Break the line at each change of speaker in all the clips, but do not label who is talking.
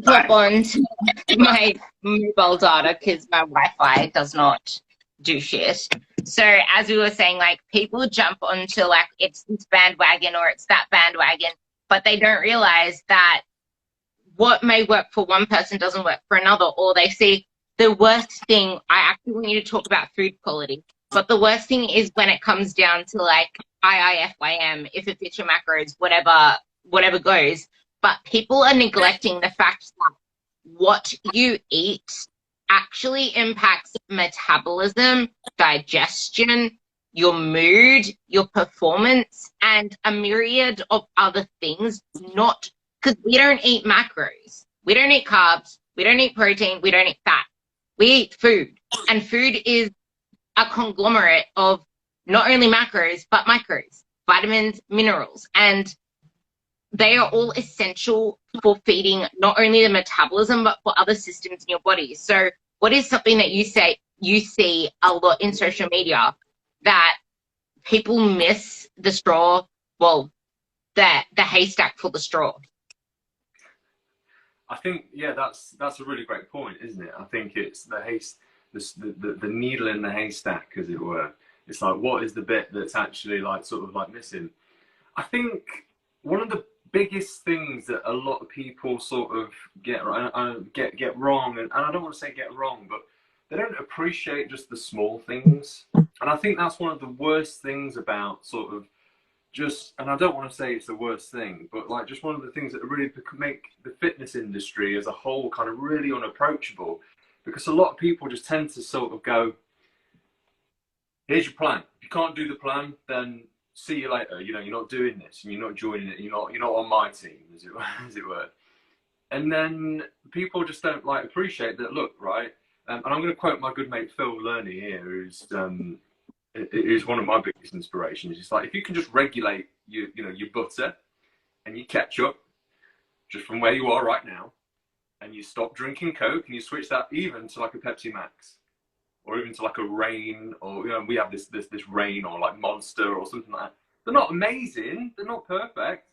pop on to my mobile data because my Wi-Fi does not do shit. So as we were saying, like people jump onto like it's this bandwagon or it's that bandwagon, but they don't realize that what may work for one person doesn't work for another, or they see the worst thing. I actually want you to talk about food quality, but the worst thing is when it comes down to like IIFYM, if it fits your macros, whatever goes. But people are neglecting the fact that what you eat actually impacts metabolism, digestion, your mood, your performance, and a myriad of other things, not because we don't eat macros. We don't eat carbs. We don't eat protein. We don't eat fat. We eat food. And food is a conglomerate of not only macros, but micros, vitamins, minerals. And they are all essential for feeding not only the metabolism, but for other systems in your body. So what is something that you see a lot in social media that people miss the straw, well, the haystack for the straw?
I think, yeah, that's a really great point, isn't it? I think it's the needle in the haystack, as it were. It's like, what is the bit that's actually like sort of like missing? I think one of the biggest things that a lot of people sort of get wrong, and I don't want to say get wrong, but they don't appreciate just the small things. And I think that's one of the worst things about sort of just, and I don't want to say it's the worst thing, but like just one of the things that really make the fitness industry as a whole kind of really unapproachable, because a lot of people just tend to sort of go, here's your plan. If you can't do the plan, then see you later. You know, you're not doing this, and you're not joining it. You're not on my team, as it were. And then people just don't like appreciate that. Look, right. And I'm going to quote my good mate Phil Lerney here, who's one of my biggest inspirations. It's like, if you can just regulate your butter and your ketchup just from where you are right now, and you stop drinking Coke and you switch that even to like a Pepsi Max, or even to like a Reign, or we have this Reign or like Monster or something like that. They're not amazing, they're not perfect,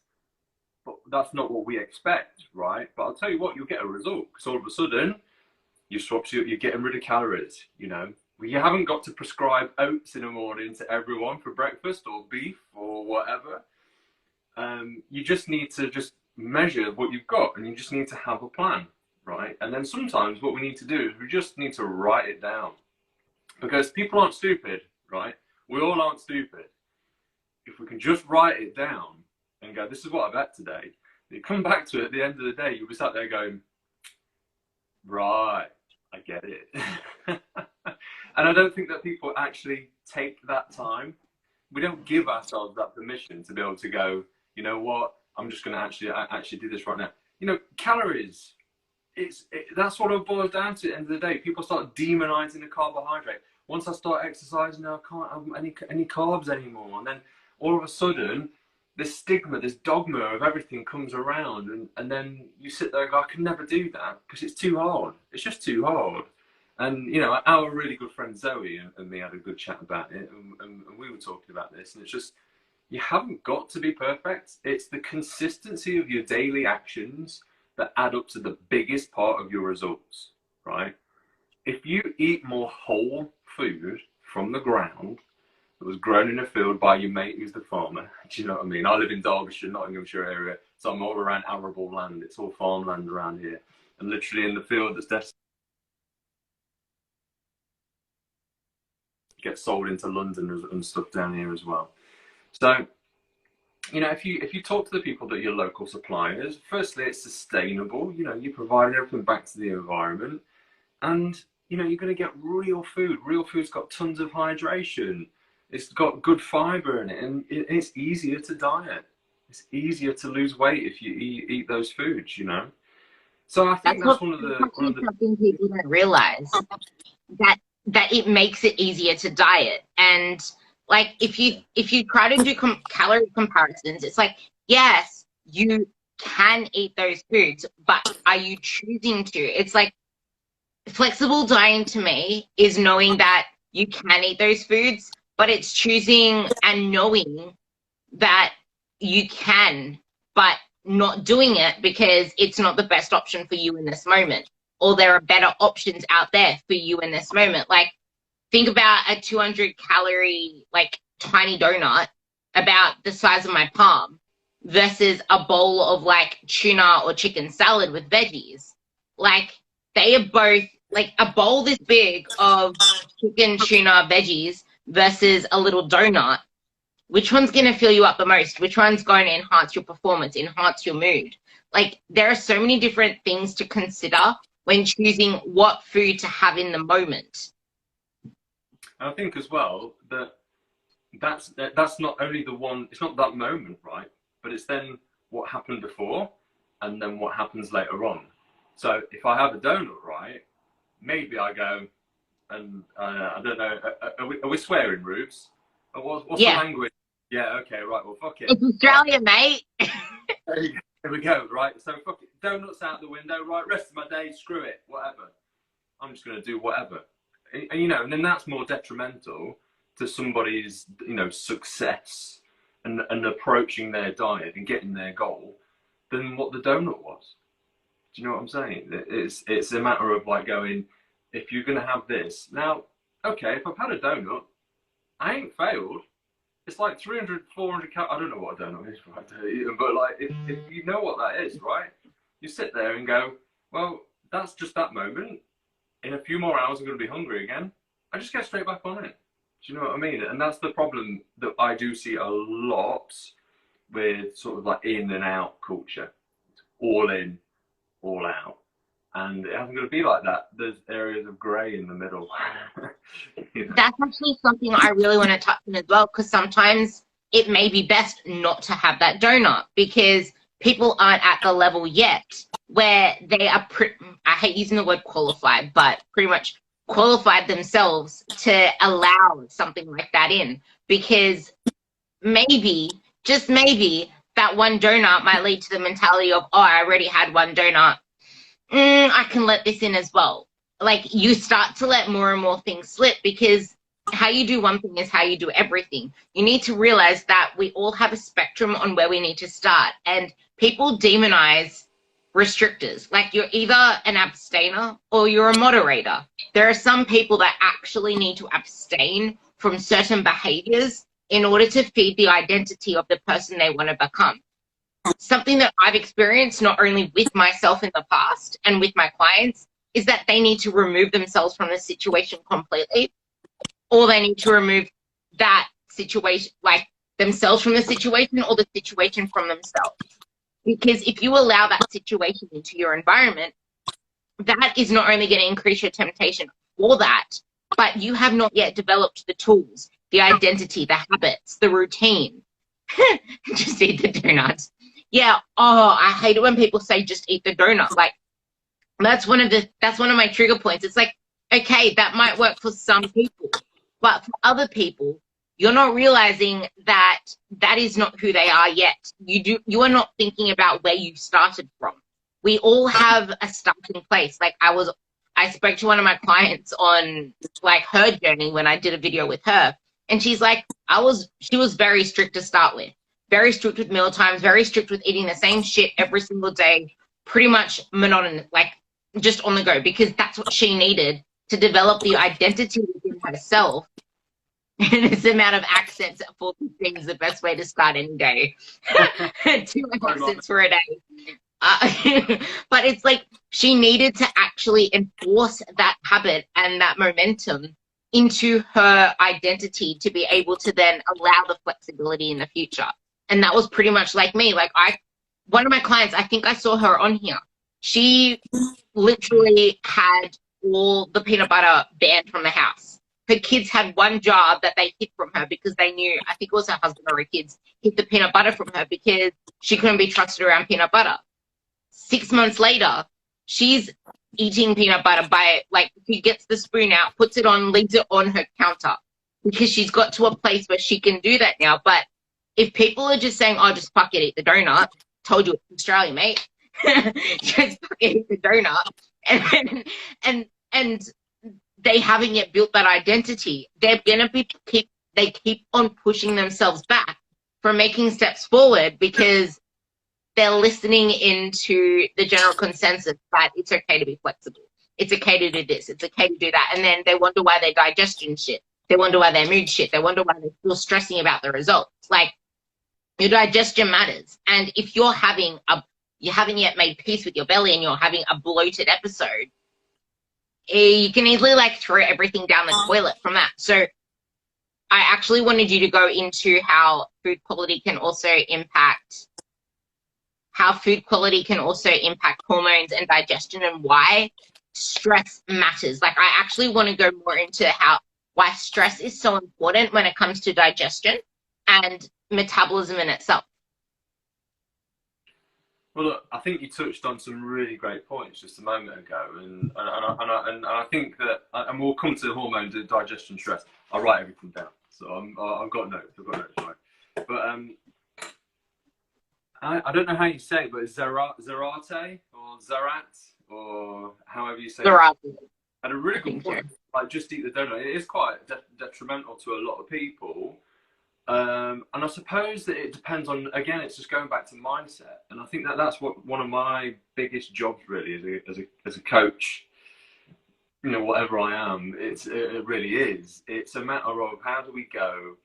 but that's not what we expect, right? But I'll tell you what, you'll get a result, because all of a sudden you're getting rid of calories. You haven't got to prescribe oats in the morning to everyone for breakfast, or beef or whatever. You just need to just measure what you've got, and you just need to have a plan, right? And then sometimes what we need to do is we just need to write it down, because people aren't stupid, right? We all aren't stupid. If we can just write it down and go, this is what I've had today, you come back to it at the end of the day, you'll be sat there going, right, I get it. And I don't think that people actually take that time. We don't give ourselves that permission to be able to go, you know what, I'm just going to actually do this right now. Calories, that's what it boils down to at the end of the day. People start demonizing the carbohydrate. Once I start exercising, I can't have any carbs anymore. And then all of a sudden, this stigma, this dogma of everything comes around. And then you sit there and go, I can never do that because it's too hard. It's just too hard. And, our really good friend Zoe and me had a good chat about it. And we were talking about this. And it's just, you haven't got to be perfect. It's the consistency of your daily actions that add up to the biggest part of your results, right? If you eat more whole food from the ground that was grown in a field by your mate who's the farmer, do you know what I mean? I live in Derbyshire, Nottinghamshire area, so I'm all around arable land. It's all farmland around here. And literally in the field that's destined to get sold into London and stuff down here as well. So, if you talk to the people that are your local suppliers, firstly, it's sustainable. You're providing everything back to the environment, and you're going to get real food. Real food's got tons of hydration. It's got good fiber in it, and it's easier to diet. It's easier to lose weight if you eat those foods. So I think that's one of the
something people don't realize, that it makes it easier to diet. And like if you try to do calorie comparisons, it's like, yes, you can eat those foods, but are you choosing to? It's like flexible dieting to me is knowing that you can eat those foods, but it's choosing and knowing that you can, but not doing it because it's not the best option for you in this moment, or there are better options out there for you in this moment. Like, think about a 200 calorie, like, tiny donut about the size of my palm versus a bowl of like tuna or chicken salad with veggies. Like, they are both, like, a bowl this big of chicken, tuna, veggies versus a little donut. Which one's going to fill you up the most? Which one's going to enhance your performance, enhance your mood? Like, there are so many different things to consider when choosing what food to have in the moment.
I think as well that that's not only the one, it's not that moment, right? But it's then what happened before and then what happens later on. So if I have a donut, right, maybe I go and, I don't know, are we swearing, Rubes? What's the language? Yeah, okay, right, well, fuck it.
It's Australia, mate.
Here we go, right? So fuck it, donuts out the window, right? Rest of my day, screw it, whatever. I'm just going to do whatever. And, you know, and then that's more detrimental to somebody's, you know, success and approaching their diet and getting their goal than what the donut was. Do you know what I'm saying? It's a matter of like going, if you're going to have this, now, okay, if I've had a donut, I ain't failed. It's like 300, 400 calories. I don't know what a donut is, right? But like, if you know what that is, right? You sit there and go, well, that's just that moment. In a few more hours, I'm going to be hungry again. I just get straight back on it. Do you know what I mean? And that's the problem that I do see a lot with sort of like in and out culture. It's all in, all out. And it hasn't got to be like that. There's areas of grey in the middle. You know?
That's actually something I really want to touch on as well, because sometimes it may be best not to have that donut because people aren't at the level yet where they are, I hate using the word qualified, but pretty much qualified themselves to allow something like that in. Because maybe, just maybe, that one donut might lead to the mentality of, oh, I already had one donut. I can let this in as well. Like, you start to let more and more things slip because how you do one thing is how you do everything. You need to realize that we all have a spectrum on where we need to start. And people demonize restrictors. Like, you're either an abstainer or you're a moderator. There are some people that actually need to abstain from certain behaviors in order to feed the identity of the person they want to become. Something that I've experienced not only with myself in the past and with my clients is that they need to remove themselves from the situation completely, or they need to remove that situation, like themselves from the situation or the situation from themselves. Because if you allow that situation into your environment, that is not only going to increase your temptation for that, but you have not yet developed the tools, the identity, the habits, the routine. Just eat the donuts. Yeah. Oh, I hate it when people say just eat the donut. Like, that's one of my trigger points. It's like, okay, that might work for some people, but for other people, you're not realizing that that is not who they are yet. You are not thinking about where you started from. We all have a starting place. Like, I spoke to one of my clients on like her journey when I did a video with her, and she's like, she was very strict to start with. Very strict with meal times, very strict with eating the same shit every single day, pretty much monotonous, like just on the go, because that's what she needed to develop the identity within herself. And this amount of accents at 4:15 is the best way to start any day. 2 accents for a day. But it's like she needed to actually enforce that habit and that momentum into her identity to be able to then allow the flexibility in the future. And that was pretty much like me. Like, one of my clients, I think I saw her on here. She literally had all the peanut butter banned from the house. Her kids had one job that they hid from her because they knew, I think it was her husband or her kids, hid the peanut butter from her because she couldn't be trusted around peanut butter. 6 months later, she's eating peanut butter by, like, she gets the spoon out, puts it on, leaves it on her counter because she's got to a place where she can do that now. But if people are just saying, oh, just fuck it, eat the donut, told you it's Australia, mate. Just fuck it, eat the donut. And they haven't yet built that identity. They're going to keep on pushing themselves back from making steps forward because they're listening into the general consensus that it's okay to be flexible. It's okay to do this. It's okay to do that. And then they wonder why their digestion shit. They wonder why their mood shit. They wonder why they're still stressing about the results. Like, your digestion matters. And if you haven't yet made peace with your belly and you're having a bloated episode, you can easily like throw everything down the toilet from that. So I actually wanted you to go into how food quality can also impact hormones and digestion, and why stress matters. Like, I actually want to go more into why stress is so important when it comes to digestion and metabolism in itself.
Well, look, I think you touched on some really great points just a moment ago, and I think that, and we'll come to hormones and digestion, stress. I write everything down, so I've got notes, right? But I don't know how you say it, but Zarate or Zarat or however you say
Zarate.
It. Had a really good point. So. Like, just eat the donut. It is quite detrimental to a lot of people. And I suppose that it depends on, again, it's just going back to mindset. And I think that that's what one of my biggest jobs really as a coach, you know, whatever I am, it really is. It's a matter of how do we go,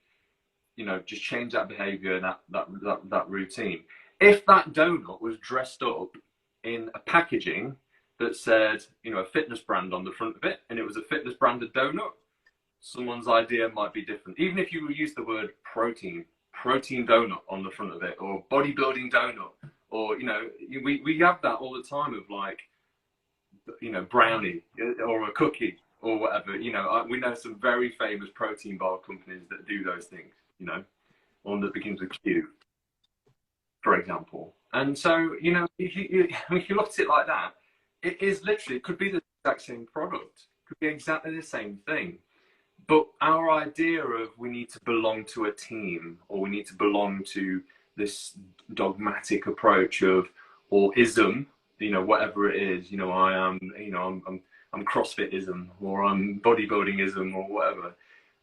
you know, just change that behavior, that routine. If that donut was dressed up in a packaging that said, you know, a fitness brand on the front of it, and it was a fitness branded donut, someone's idea might be different. Even if you use the word protein donut on the front of it, or bodybuilding donut, or, you know, we have that all the time of like, you know, brownie or a cookie or whatever. You know, we know some very famous protein bar companies that do those things, you know, one that begins with Q, for example. And so, you know, if you look at it like that, it is literally, it could be the exact same product, it could be exactly the same thing. But our idea of we need to belong to a team, or we need to belong to this dogmatic approach of, or ism, you know, whatever it is, you know, I am, you know, I'm CrossFitism, or I'm bodybuildingism, or whatever.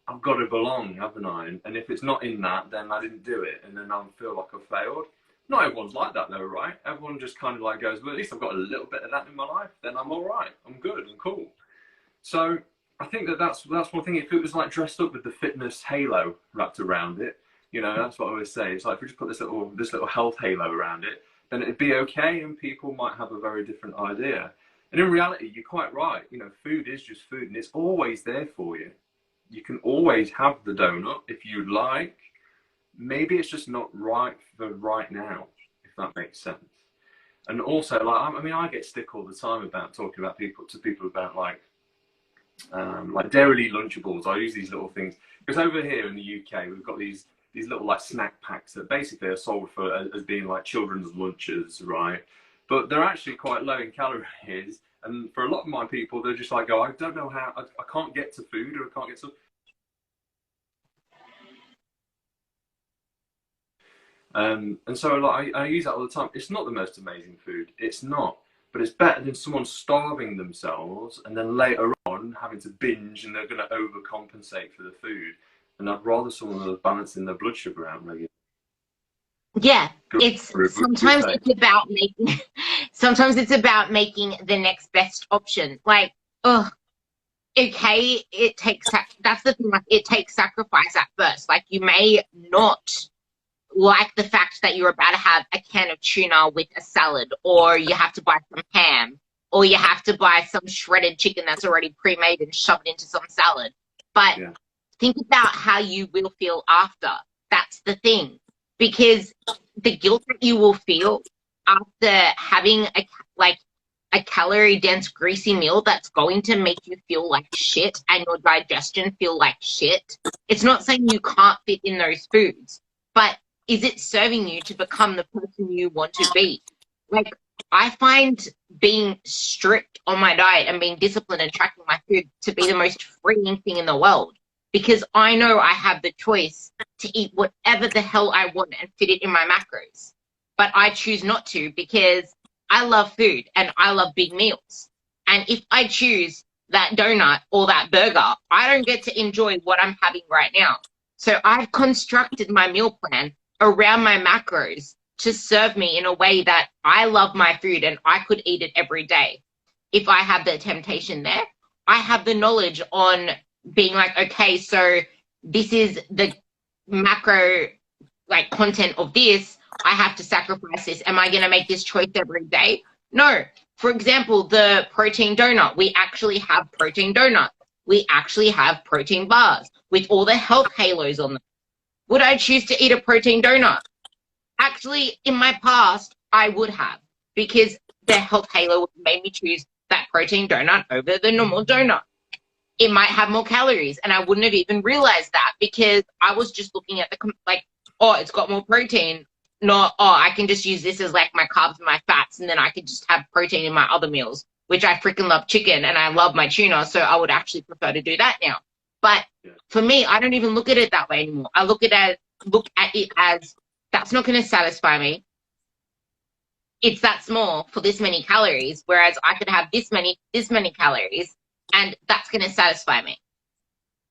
I've got to belong, haven't I? And if it's not in that, then I didn't do it, and then I feel like I've failed. Not everyone's like that though, right? Everyone just kind of like goes, well, at least I've got a little bit of that in my life, then I'm all right, I'm good, I'm cool. So I think that's one thing. If it was like dressed up with the fitness halo wrapped around it, you know, that's what I always say. It's like, if we just put this little health halo around it, then it'd be okay, and people might have a very different idea. And in reality, you're quite right. You know, food is just food, and it's always there for you. You can always have the donut if you'd like. Maybe it's just not right for right now, if that makes sense. And also, like, I mean, I get stick all the time about talking about people about like Dairy Lunchables. I use these little things because over here in the UK, we've got these little like snack packs that basically are sold for as being like children's lunches, right? But they're actually quite low in calories. And for a lot of my people, they're just like, I don't know how, I can't get to food, or I can't get to. And so like, I use that all the time. It's not the most amazing food. It's not. But it's better than someone starving themselves and then later on having to binge, and they're going to overcompensate for the food. And I'd rather someone that's balancing their blood sugar out regularly.
Yeah, sometimes it's about making the next best option. Like, okay, that's the thing. Like, it takes sacrifice at first. Like, you may not like the fact that you're about to have a can of tuna with a salad, or you have to buy some ham, or you have to buy some shredded chicken that's already pre-made and shoved into some salad. But think about how you will feel after. That's the thing. Because the guilt that you will feel after having a calorie-dense, greasy meal that's going to make you feel like shit and your digestion feel like shit, it's not saying you can't fit in those foods, but is it serving you to become the person you want to be? Like, I find being strict on my diet and being disciplined and tracking my food to be the most freeing thing in the world, because I know I have the choice to eat whatever the hell I want and fit it in my macros. But I choose not to, because I love food and I love big meals. And if I choose that donut or that burger, I don't get to enjoy what I'm having right now. So I've constructed my meal plan around my macros to serve me in a way that I love my food and I could eat it every day. If I have the temptation there, I have the knowledge on being like, okay, so this is the macro like content of this. I have to sacrifice this. Am I going to make this choice every day? No. For example, the protein donut, we actually have protein donuts. We actually have protein bars with all the health halos on them. Would I choose to eat a protein donut? Actually, in my past, I would have, because the health halo made me choose that protein donut over the normal donut. It might have more calories, and I wouldn't have even realized that because I was just looking at the, like, oh, it's got more protein. Not, oh, I can just use this as like my carbs and my fats, and then I could just have protein in my other meals, which I freaking love chicken and I love my tuna, so I would actually prefer to do that now. But for me, I don't even look at it that way anymore. I look at it as that's not going to satisfy me. It's that small for this many calories, whereas I could have this many calories, and that's going to satisfy me.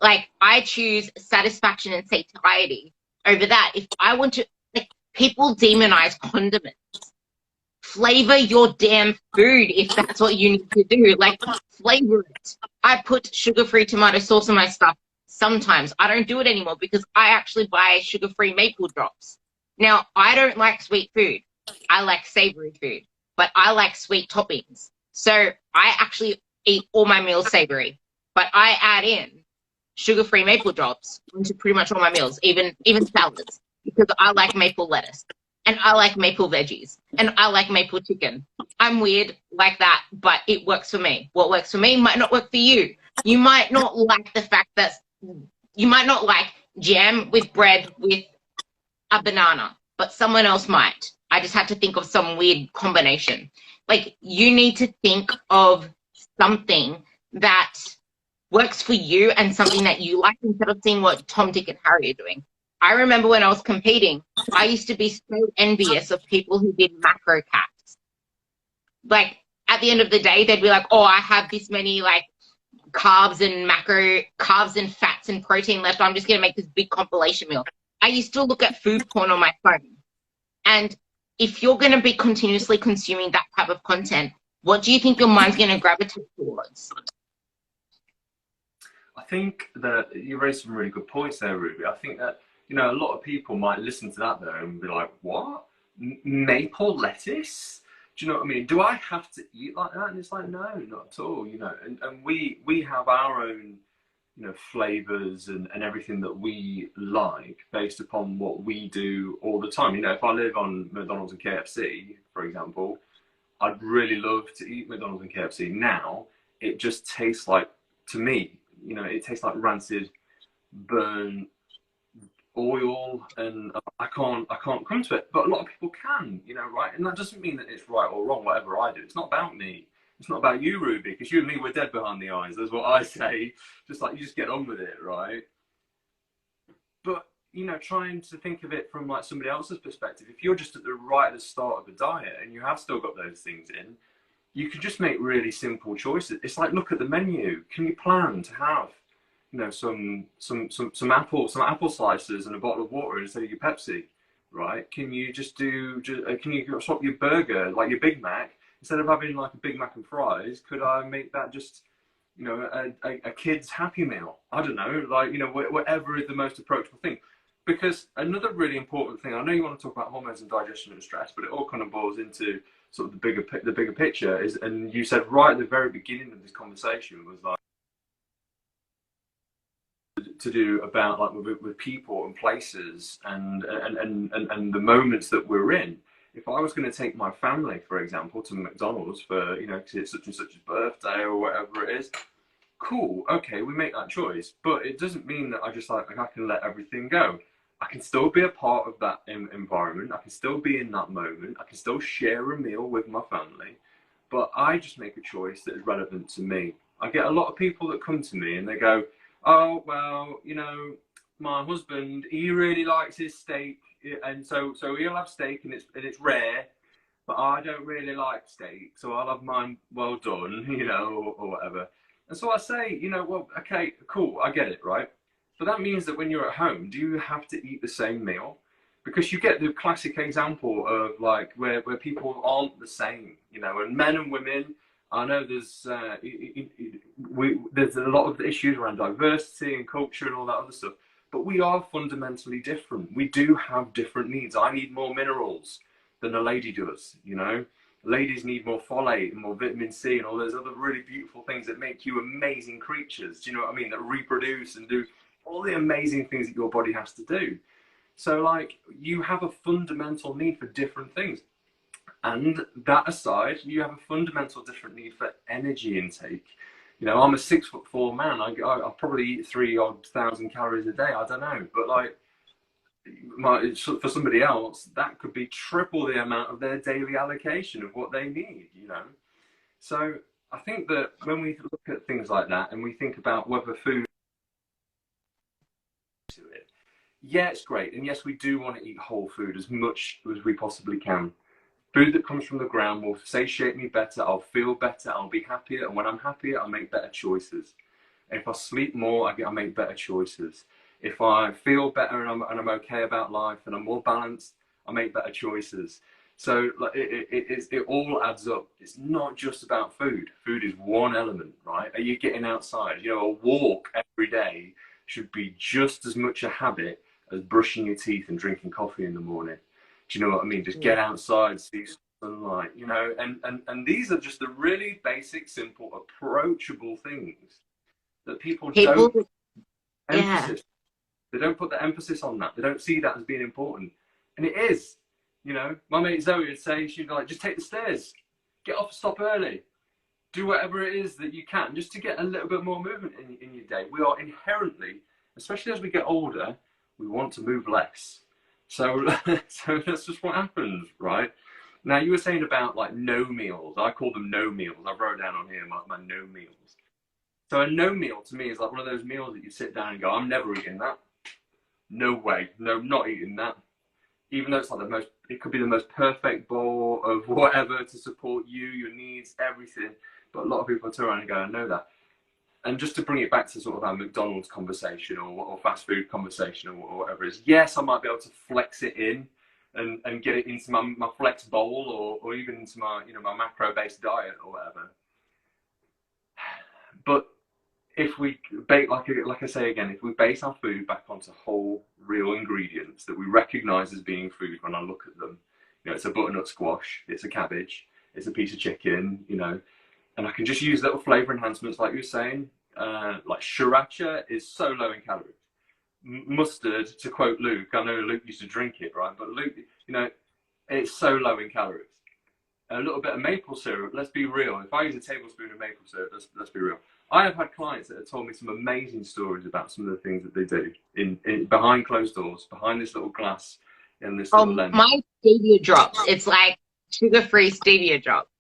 Like, I choose satisfaction and satiety over that. If I want to, like, people demonize condiments. Flavor your damn food if that's what you need to do. Like, flavor it. I put sugar-free tomato sauce on my stuff sometimes. I don't do it anymore because I actually buy sugar-free maple drops. Now, I don't like sweet food. I like savory food, but I like sweet toppings. So I actually eat all my meals savory, but I add in sugar-free maple drops into pretty much all my meals, even salads, because I like maple lettuce and I like maple veggies and I like maple chicken. I'm weird like that, but it works for me. What works for me might not work for you. You might not like the fact that you might not like jam with bread with a banana, but someone else might. I just had to think of some weird combination. Like, you need to think of something that works for you and something that you like instead of seeing what Tom, Dick, and Harry are doing. I remember when I was competing, I used to be so envious of people who did macro caps. Like, at the end of the day, they'd be like, oh, I have this many, like, carbs and fats and protein left. I'm just going to make this big compilation meal. I used to look at food porn on my phone. And if you're going to be continuously consuming that type of content, what do you think your mind's going to gravitate towards?
I think that you raised some really good points there, Ruby. I think that, you know, a lot of people might listen to that though and be like, what? Maple lettuce? Do you know what I mean? Do I have to eat like that? And it's like, no, not at all, you know. And we have our own, you know, flavors and everything that we like based upon what we do all the time. You know, if I live on McDonald's and KFC, for example, I'd really love to eat McDonald's and KFC now. It just tastes like, to me, you know, it tastes like rancid, burnt oil, and I can't come to it. But a lot of people can, you know, right? And that doesn't mean that it's right or wrong, whatever I do. It's not about me. It's not about you, Ruby, because you and me, we're dead behind the eyes. That's what I say. Just like, you just get on with it, right? But, you know, trying to think of it from like somebody else's perspective, if you're just at the start of a diet and you have still got those things in, you can just make really simple choices. It's like, look at the menu. Can you plan to have, you know, some apple slices and a bottle of water instead of your Pepsi, right? Can you just can you swap your burger, like your Big Mac, instead of having like a Big Mac and fries? Could I make that just, you know, a kid's Happy Meal? I don't know, like, you know, whatever is the most approachable thing. Because another really important thing, I know you want to talk about hormones and digestion and stress, but it all kind of boils into sort of the bigger picture is, and you said right at the very beginning of this conversation was like to do about like with people and places and the moments that we're in. If I was going to take my family, for example, to McDonald's for, you know, because it's such and such's birthday or whatever it is, cool, okay, we make that choice, but it doesn't mean that I just like I can let everything go. I can still be a part of that environment. I can still be in that moment. I can still share a meal with my family, but I just make a choice that is relevant to me. I get a lot of people that come to me and they go, oh, well, you know, my husband, he really likes his steak, and so he'll have steak and it's rare, but I don't really like steak, so I'll have mine well done, you know, or whatever. And so I say, you know, well, okay, cool, I get it, right? But that means that when you're at home, do you have to eat the same meal? because you get the classic example of like where people aren't the same, you know, and men and women. I know there's there's a lot of issues around diversity and culture and all that other stuff, but we are fundamentally different. We do have different needs. I need more minerals than a lady does, you know. Ladies need more folate and more vitamin C and all those other really beautiful things that make you amazing creatures. Do you know what I mean? That reproduce and do all the amazing things that your body has to do. So like you have a fundamental need for different things. And that aside, you have a fundamental different need for energy intake. You know, I'm a 6'4" man. I probably eat 3,000 calories a day. I don't know, but like, for somebody else, that could be triple the amount of their daily allocation of what they need. You know, so I think that when we look at things like that and we think about whether food to it, yeah, it's great, and yes, we do want to eat whole food as much as we possibly can. Food that comes from the ground will satiate me better, I'll feel better, I'll be happier, and when I'm happier, I'll make better choices. If I sleep more, I make better choices. If I feel better and I'm okay about life and I'm more balanced, I make better choices. So like, it all adds up. It's not just about food. Food is one element, right? Are you getting outside? You know, a walk every day should be just as much a habit as brushing your teeth and drinking coffee in the morning. Do you know what I mean? Just get outside, see sunlight, you know, and these are just the really basic, simple, approachable things that people don't emphasis. They don't put the emphasis on that. They don't see that as being important. And it is, you know, my mate Zoe would say, she'd be like, just take the stairs, get off, stop early, do whatever it is that you can, just to get a little bit more movement in your day. We are inherently, especially as we get older, we want to move less. So that's just what happens, right? Now, you were saying about like no meals. I call them no meals. I wrote down on here my no meals. So a no meal to me is like one of those meals that you sit down and go, I'm never eating that. No way. No, not eating that. Even though it's like it could be the most perfect bowl of whatever to support you, your needs, everything. But a lot of people turn around and go, I know that. And just to bring it back to sort of our McDonald's conversation or fast food conversation or whatever it is, yes, I might be able to flex it in and get it into my flex bowl or even into my, you know, my macro-based diet or whatever. But if we like I say again, if we base our food back onto whole, real ingredients that we recognise as being food when I look at them, you know, it's a butternut squash, it's a cabbage, it's a piece of chicken, you know, and I can just use little flavour enhancements like you were saying, like sriracha is so low in calories. Mustard, to quote Luke, I know Luke used to drink it, right? But Luke, you know, it's so low in calories. A little bit of maple syrup, let's be real. If I use a tablespoon of maple syrup, let's be real. I have had clients that have told me some amazing stories about some of the things that they do in behind closed doors, behind this little glass and this little lens.
My stevia drops. It's like sugar-free stevia drops.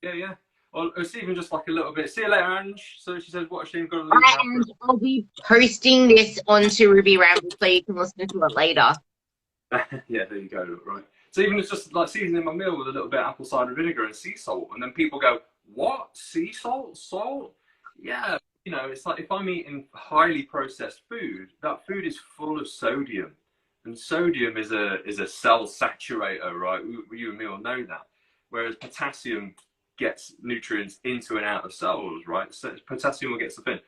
Yeah. Or it's even just like a little bit. See you later, Ange. So she says, what a shame, got to leave.
Right, and I'll be posting this onto Ruby Ramble so you can listen to it later.
Yeah, there you go. Right. So even it's just like seasoning my meal with a little bit of apple cider vinegar and sea salt, and then people go, what? Sea salt? Salt? Yeah. You know, it's like if I'm eating highly processed food, that food is full of sodium, and sodium is a cell saturator, right? You and me all know that. Whereas potassium gets nutrients into and out of cells, right? So potassium will get stuff in.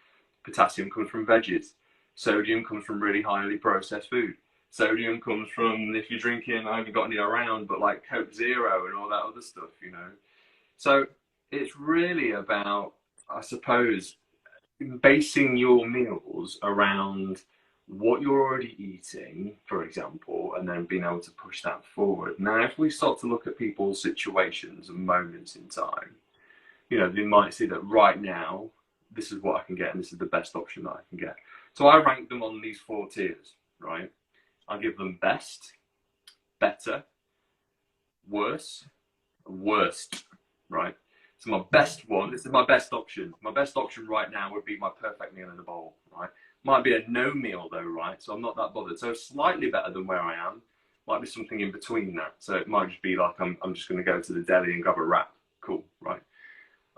Potassium comes from veggies. Sodium comes from really highly processed food. Sodium comes from, if you're drinking, I haven't got any around, but like Coke Zero and all that other stuff, you know. So it's really about, I suppose, basing your meals around what you're already eating, for example, and then being able to push that forward. Now, if we start to look at people's situations and moments in time, you know, they might see that right now, this is what I can get, and this is the best option that I can get. So I rank them on these 4 tiers, right? I give them best, better, worse, worst, right? So my best one, this is my best option. My best option right now would be my perfect meal in a bowl, right? Might be a no meal though, right? So I'm not that bothered. So slightly better than where I am. Might be something in between that. So it might just be like I'm just going to go to the deli and grab a wrap. Cool, right?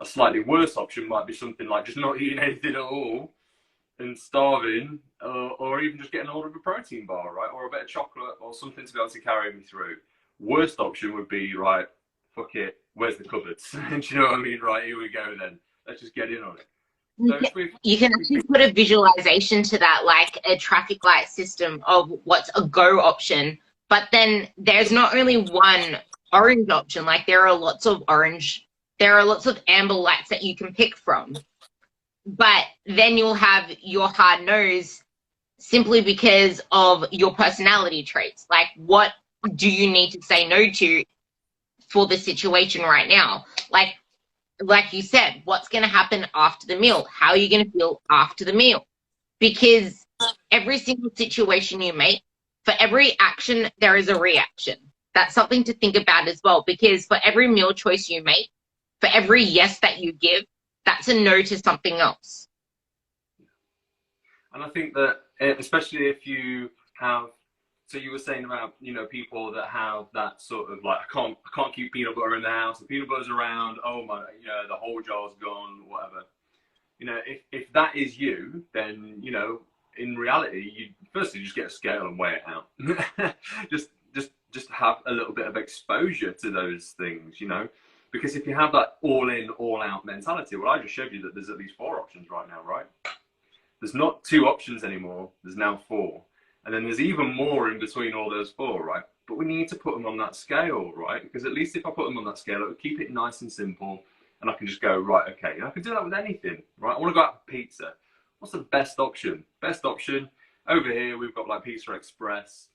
A slightly worse option might be something like just not eating anything at all and starving, or even just getting hold of a protein bar, right? Or a bit of chocolate or something to be able to carry me through. Worst option would be, right, fuck it, where's the cupboards? Do you know what I mean? Right, here we go then. Let's just get in on it. So
you can actually put a visualization to that, like a traffic light system of what's a go option. But then there's not only one orange option, like there are lots of amber lights that you can pick from. But then you'll have your hard nose simply because of your personality traits. Like, what do you need to say no to for the situation right now? Like you said, what's going to happen after the meal? How are you going to feel after the meal? Because every single situation you make, for every action, there is a reaction. That's something to think about as well, because for every meal choice you make, for every yes that you give, that's a no to something else.
And I think that, especially if you have, so you were saying about, you know, people that have that sort of like, I can't keep peanut butter in the house. The peanut butter's around. Oh my, you know, the whole jar's gone, whatever. You know, if that is you, then, you know, in reality, you firstly just get a scale and weigh it out. just have a little bit of exposure to those things, you know, because if you have that all in, all out mentality, well, I just showed you that there's at least 4 options right now, right? There's not 2 options anymore. There's now 4. And then there's even more in between all those 4, right? But we need to put them on that scale, right? Because at least if I put them on that scale, it would keep it nice and simple. And I can just go, right, okay. And I can do that with anything, right? I want to go out for pizza. What's the best option? Best option, over here, we've got like Pizza Express.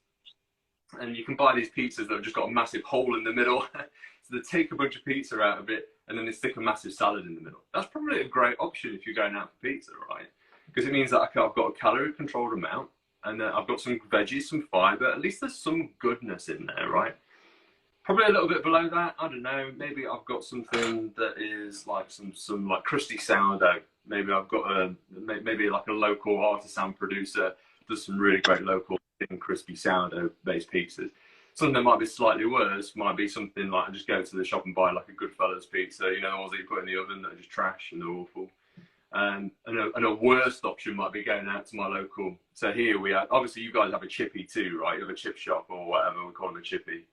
And you can buy these pizzas that have just got a massive hole in the middle. So they take a bunch of pizza out of it, and then they stick a massive salad in the middle. That's probably a great option if you're going out for pizza, right? Because it means that I've got a calorie-controlled amount, and I've got some veggies, some fiber. At least there's some goodness in there, right? Probably a little bit below that, I don't know. Maybe I've got something that is like some like crusty sourdough. Maybe I've got maybe like a local artisan producer does some really great local thin, crispy sourdough-based pizzas. Something that might be slightly worse might be something like I just go to the shop and buy like a Goodfellas pizza. You know, the ones that you put in the oven that are just trash and they're awful. And a worst option might be going out to my local. So here we are. Obviously, you guys have a chippy too, right? You have a chip shop or whatever we call them, a chippy.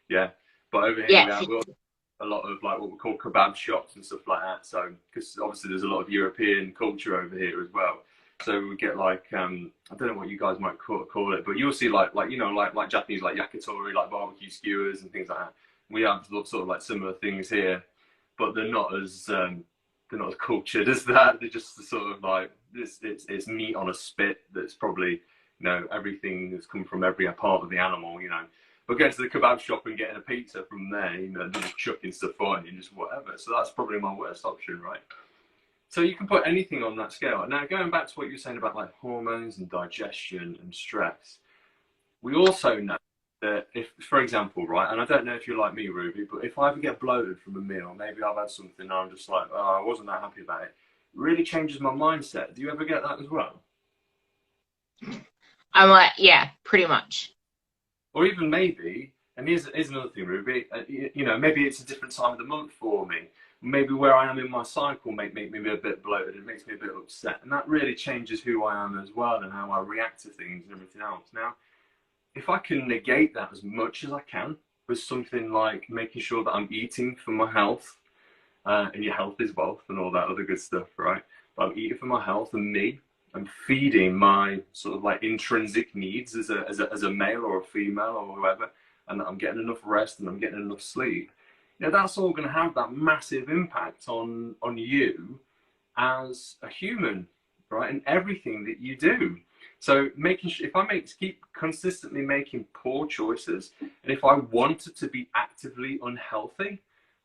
Yeah. But over here we've got a lot of like what we call kebab shops and stuff like that. So because obviously there's a lot of European culture over here as well. So we get like I don't know what you guys might call it, but you'll see like you know like Japanese like yakitori, like barbecue skewers and things like that. We have sort of like similar things here, but they're not as cultured as that. They're just sort of like it's meat on a spit that's probably, you know, everything that's come from every part of the animal, you know. But going to the kebab shop and getting a pizza from there, you know, just chucking stuff on and just whatever. So that's probably my worst option, right? So you can put anything on that scale. Now, going back to what you were saying about like hormones and digestion and stress, we also know that if, for example, right, and I don't know if you're like me, Ruby, but if I ever get bloated from a meal, maybe I've had something and I'm just like, oh, I wasn't that happy about it, really changes my mindset. Do you ever get that as well?
I'm like, yeah, pretty much.
Or even maybe, and here's another thing, Ruby, you know, maybe it's a different time of the month for me. Maybe where I am in my cycle make me a bit bloated. It makes me a bit upset. And that really changes who I am as well and how I react to things and everything else. Now, if I can negate that as much as I can with something like making sure that I'm eating for my health, and your health is wealth and all that other good stuff, right? But I'm eating for my health and me. I'm feeding my sort of like intrinsic needs as a male or a female or whoever, and that I'm getting enough rest and I'm getting enough sleep. You know, that's all going to have that massive impact on you as a human, right? And everything that you do. So making sure, if I keep consistently making poor choices, and if I wanted to be actively unhealthy,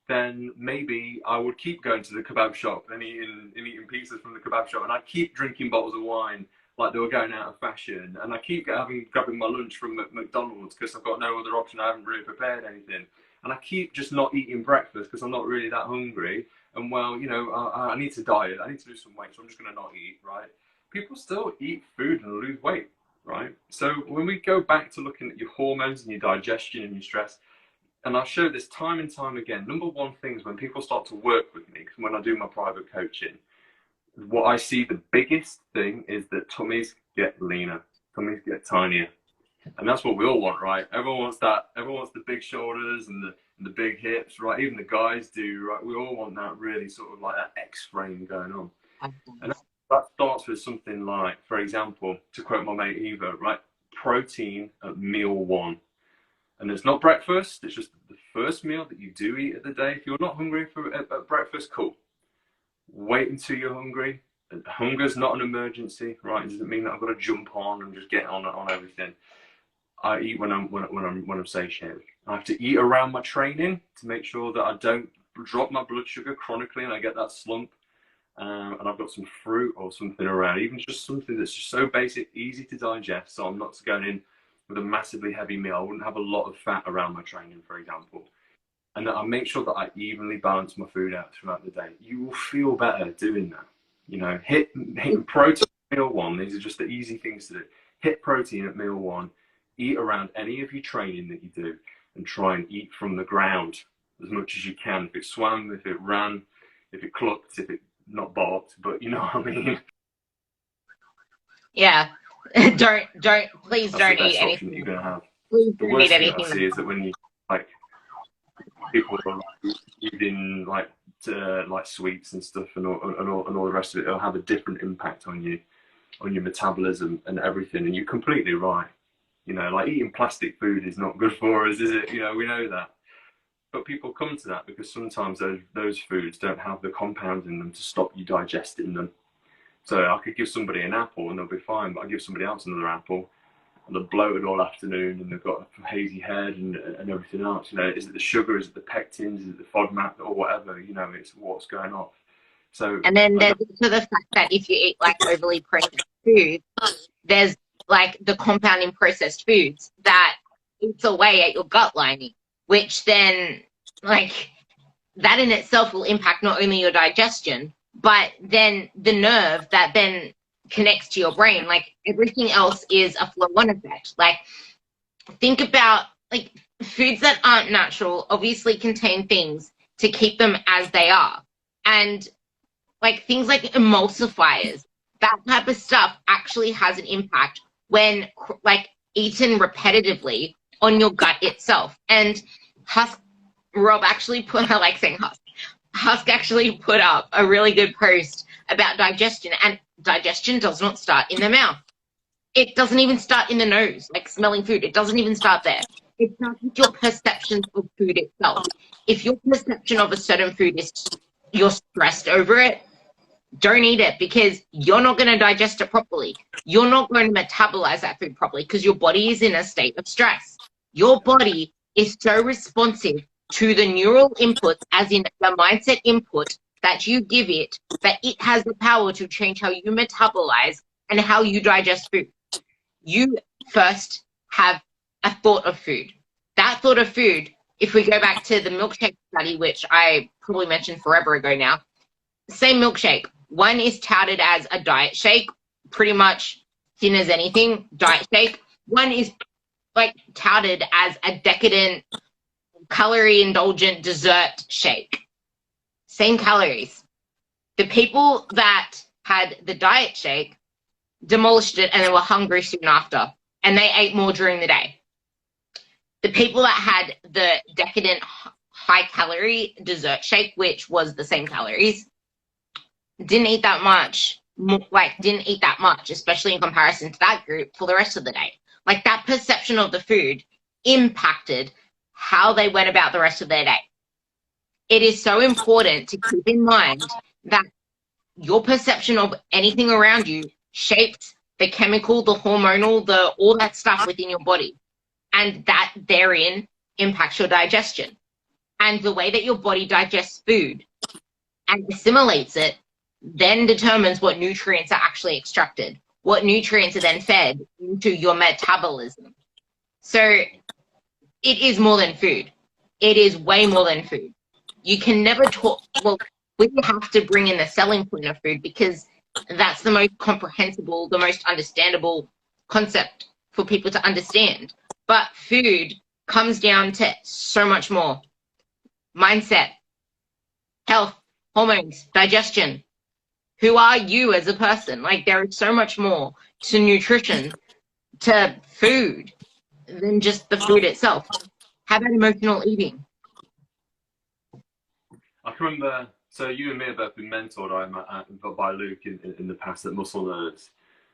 then maybe I would keep going to the kebab shop and eating pizzas from the kebab shop, and I keep drinking bottles of wine like they were going out of fashion, and I keep grabbing my lunch from McDonald's because I've got no other option. I haven't really prepared anything. And I keep just not eating breakfast because I'm not really that hungry. And well, you know, I need to diet. I need to lose some weight, so I'm just going to not eat, right? People still eat food and lose weight, right? So when we go back to looking at your hormones and your digestion and your stress, and I show this time and time again, number one thing is when people start to work with me, when I do my private coaching, what I see the biggest thing is that tummies get leaner, tummies get tinier. And that's what we all want, right? Everyone wants that. Everyone wants the big shoulders and the big hips, right? Even the guys do, right? We all want that really sort of like that X frame going on. And that starts with something like, for example, to quote my mate Eva, right? Protein at meal one. And it's not breakfast, it's just the first meal that you do eat of the day. If you're not hungry at breakfast, cool. Wait until you're hungry. Hunger's not an emergency, right? It doesn't mean that I've got to jump on and just get on everything. I eat when I'm satiated. I have to eat around my training to make sure that I don't drop my blood sugar chronically and I get that slump. And I've got some fruit or something around, even just something that's just so basic, easy to digest. So I'm not going in with a massively heavy meal. I wouldn't have a lot of fat around my training, for example. And that I make sure that I evenly balance my food out throughout the day. You will feel better doing that. You know, hit protein at meal one. These are just the easy things to do. Hit protein at meal one. Eat around any of your training that you do, and try and eat from the ground as much as you can. If it swam, if it ran, if it clucked, if it not barked, but you know what I mean.
Yeah. Please don't eat anything
you're gonna have.
Please
the
don't
worst
eat
thing
anything
I see is that when you like people are eating like sweets and stuff and all the rest of it, it'll have a different impact on you, on your metabolism and everything. And you're completely right. You know, like eating plastic food is not good for us, is it? You know, we know that. But people come to that because sometimes those foods don't have the compounds in them to stop you digesting them. So I could give somebody an apple and they'll be fine, but I give somebody else another apple and they're bloated all afternoon and they've got a hazy head and everything else. You know, is it the sugar? Is it the pectins? Is it the FODMAP or whatever? You know, it's what's going on. So,
and then there's also the fact that if you eat like overly processed food, there's like the compounding processed foods that eats away at your gut lining, which then like that in itself will impact not only your digestion, but then the nerve that then connects to your brain. Like everything else is a flow-on effect. Like think about like foods that aren't natural obviously contain things to keep them as they are. And like things like emulsifiers, that type of stuff actually has an impact when like eaten repetitively on your gut itself. And Rob actually put, I like saying Husk actually put up a really good post about digestion, and digestion does not start in the mouth. It doesn't even start in the nose, like smelling food. It doesn't even start there. It starts with your perception of food itself. If your perception of a certain food is you're stressed over it, don't eat it because you're not going to digest it properly. You're not going to metabolize that food properly because your body is in a state of stress. Your body is so responsive to the neural inputs, as in the mindset input that you give it, that it has the power to change how you metabolize and how you digest food. You first have a thought of food. That thought of food, if we go back to the milkshake study, which I probably mentioned forever ago now, same milkshake. One is touted as a diet shake, pretty much thin as anything, diet shake. One is like touted as a decadent, calorie indulgent dessert shake. Same calories. The people that had the diet shake demolished it and they were hungry soon after, and they ate more during the day. The people that had the decadent high calorie dessert shake, which was the same calories, didn't eat that much, especially in comparison to that group for the rest of the day. Like that perception of the food impacted how they went about the rest of their day. It is so important to keep in mind that your perception of anything around you shapes the chemical, the hormonal, all that stuff within your body. And that therein impacts your digestion. And the way that your body digests food and assimilates it then determines what nutrients are actually extracted, what nutrients are then fed into your metabolism. So it is more than food. It is way more than food. You can never talk, well, we have to bring in the selling point of food because that's the most comprehensible, the most understandable concept for people to understand. But food comes down to so much more. Mindset, health, hormones, digestion. Who are you as a person? Like, there is so much more to nutrition, to food, than just the food itself. How about emotional eating?
I can remember, so you and me have both been mentored by Luke in the past at Muscle Nerds.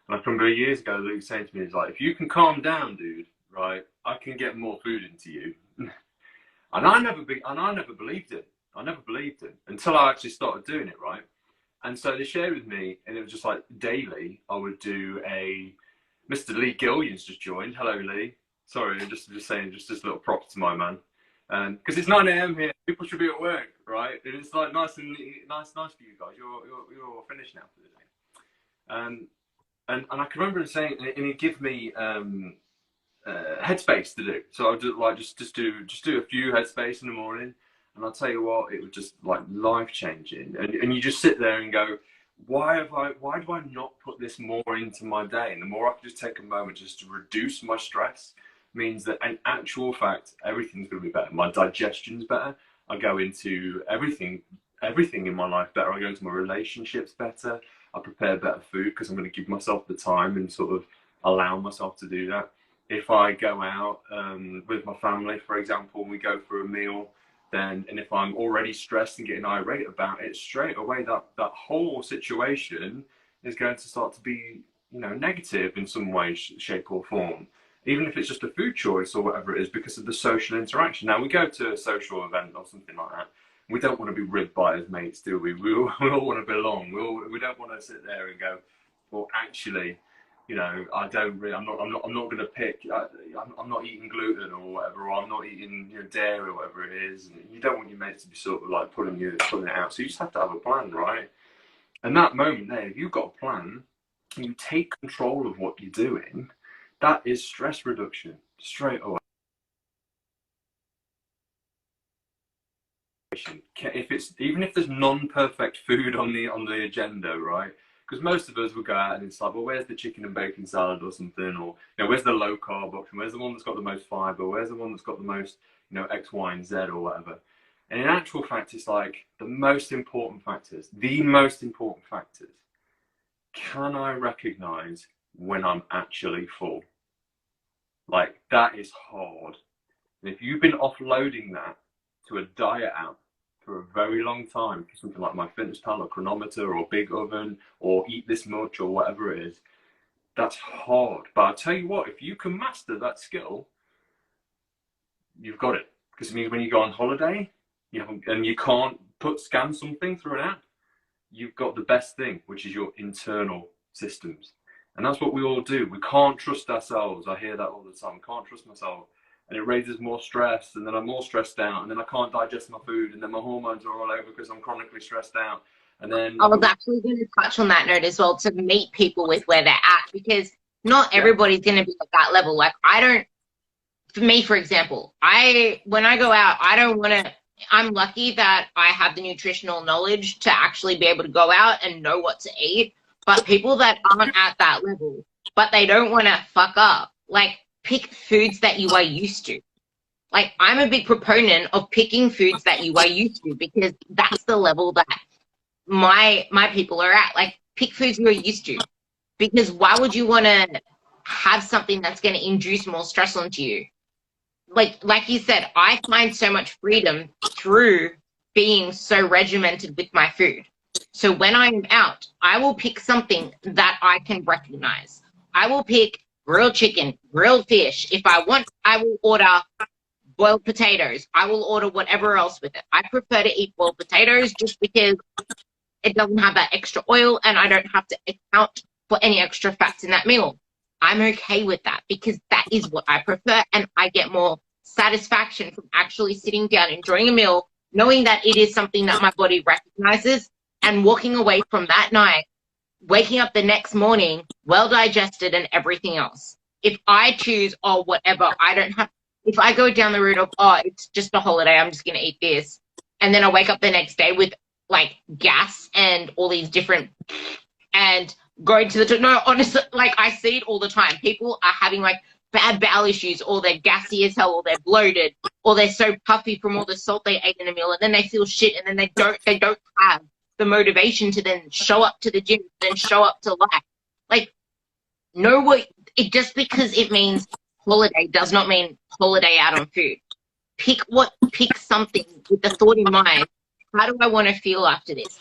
And I can remember years ago, Luke saying to me, he's like, if you can calm down, dude, right, I can get more food into you. And I never believed it. I never believed it until I actually started doing it, right? And so they shared with me, and it was just like daily, I would do Mr. Lee Gillian's just joined. Hello, Lee. Sorry, I'm just saying, just a little props to my man. Because it's 9 a.m. here, people should be at work, right? And it's like nice for you guys. You're all finished now for the day. And I can remember him saying, and he gave me headspace to do. So I would do, like just do a few headspace in the morning, and I'll tell you what, it was just like life changing. And you just sit there and go, why do I not put this more into my day? And the more I can just take a moment just to reduce my stress, means that in actual fact, everything's going to be better. My digestion's better. I go into everything in my life better. I go into my relationships better. I prepare better food because I'm going to give myself the time and sort of allow myself to do that. If I go out with my family, for example, and we go for a meal, and if I'm already stressed and getting irate about it, straight away that whole situation is going to start to be, negative in some way, shape or form. Even if it's just a food choice or whatever it is, because of the social interaction. Now, we go to a social event or something like that. We don't want to be ribbed by his mates, do we? We all want to belong. We don't want to sit there and go, well, actually, I don't really. I'm not going to pick. I'm not eating gluten or whatever, or I'm not eating dairy or whatever it is. And you don't want your mates to be sort of like putting it out. So you just have to have a plan, right? And that moment there, if you've got a plan, and you take control of what you're doing, that is stress reduction straight away. Even if there's non-perfect food on the agenda, right? Because most of us would go out and it's like, well, where's the chicken and bacon salad or something, or where's the low carb option? Where's the one that's got the most fiber? Where's the one that's got the most X, Y, and Z or whatever? And in actual fact, it's like the most important factors. Can I recognize when I'm actually full? Like, that is hard. And if you've been offloading that to a diet app for a very long time, something like MyFitnessPal or Chronometer or Big Oven or Eat This Much or whatever it is, that's hard. But I'll tell you what, if you can master that skill, you've got it. Because it means when you go on holiday and you can't scan something through an app, you've got the best thing, which is your internal systems. And that's what we all do. We can't trust ourselves. I hear that all the time. Can't trust myself. And it raises more stress, and then I'm more stressed out, and then I can't digest my food, and then my hormones are all over because I'm chronically stressed out. And then
I was actually going to touch on that note as well, to meet people with where they're at, because not everybody's going to be at that level. Like, for me, for example, when I go out, I'm lucky that I have the nutritional knowledge to actually be able to go out and know what to eat. But people that aren't at that level, but they don't want to fuck up, like, pick foods that you are used to. Like, I'm a big proponent of picking foods that you are used to, because that's the level that my people are at. Like, pick foods you're used to, because why would you want to have something that's going to induce more stress onto you? Like you said, I find so much freedom through being so regimented with my food. So when I'm out, I will pick something that I can recognize. I will pick grilled chicken, grilled fish. If I want, I will order boiled potatoes. I will order whatever else with it. I prefer to eat boiled potatoes just because it doesn't have that extra oil and I don't have to account for any extra fats in that meal. I'm okay with that because that is what I prefer, and I get more satisfaction from actually sitting down, enjoying a meal, knowing that it is something that my body recognizes, and walking away from that night, waking up the next morning, well digested and everything else. If I choose, whatever, if I go down the route of, it's just a holiday, I'm just going to eat this, and then I wake up the next day with like gas and all these different, and going to no, honestly, like I see it all the time. People are having like bad bowel issues, or they're gassy as hell, or they're bloated, or they're so puffy from all the salt they ate in a meal, and then they feel shit, and then they don't have the motivation to then show up to the gym, then show up to life. Like, know what, it just because it means holiday does not mean holiday out on food. Pick something with the thought in mind. How do I want to feel after this?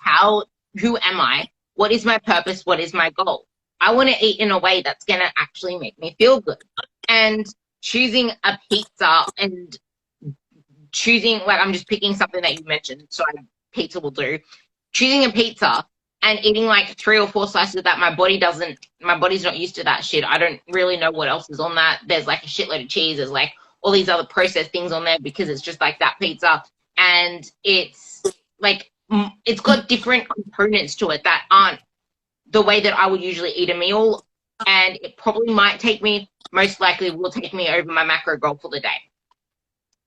Who am I? What is my purpose? What is my goal? I want to eat in a way that's going to actually make me feel good. And choosing a pizza and choosing, like, I'm just picking something that you mentioned, so pizza will do. Choosing a pizza and eating like 3 or 4 slices of that, my body's not used to that shit. I don't really know what else is on that. There's like a shitload of cheese. There's like all these other processed things on there because it's just like that pizza. And it's like, it's got different components to it that aren't the way that I would usually eat a meal. And it probably might take me, most likely will take me over my macro goal for the day.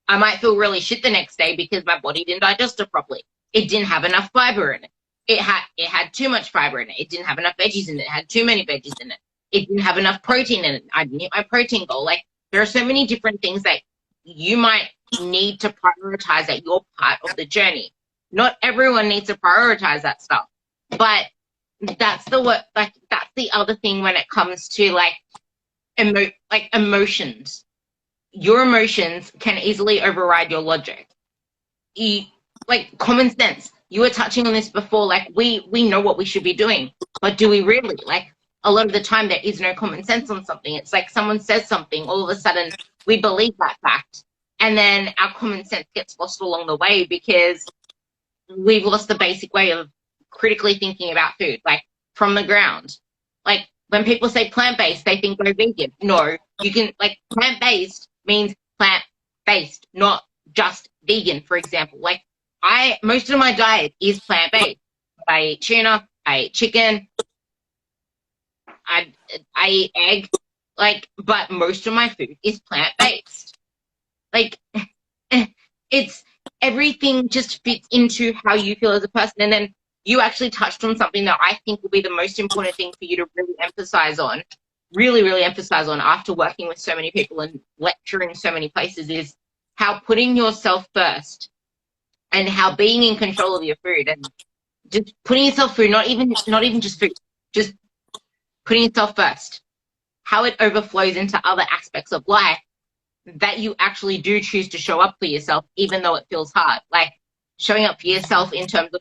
I might feel really shit the next day because my body didn't digest it properly. It didn't have enough fiber in it. It had too much fiber in it. It didn't have enough veggies in it. It had too many veggies in it. It didn't have enough protein in it. I didn't hit my protein goal. Like, there are so many different things that you might need to prioritize at your part of the journey. Not everyone needs to prioritize that stuff, but that's the other thing when it comes to like emotions. Your emotions can easily override your logic. Like common sense. You were touching on this before, like we know what we should be doing, but do we really? Like, a lot of the time there is no common sense on something. It's like someone says something, all of a sudden we believe that fact, and then our common sense gets lost along the way because we've lost the basic way of critically thinking about food, like from the ground. Like when people say plant-based, they think go vegan. No, you can, like, plant-based means plant-based, not just vegan, for example. Like, most of my diet is plant-based. I eat tuna, I eat chicken, I eat egg, like, but most of my food is plant-based. Like, it's, everything just fits into how you feel as a person. And then you actually touched on something that I think will be the most important thing for you to really emphasize on, really emphasize on after working with so many people and lecturing so many places, is how putting yourself first and how being in control of your food and just putting yourself through, not even just food, just putting yourself first, how it overflows into other aspects of life, that you actually do choose to show up for yourself, even though it feels hard. Like showing up for yourself in terms of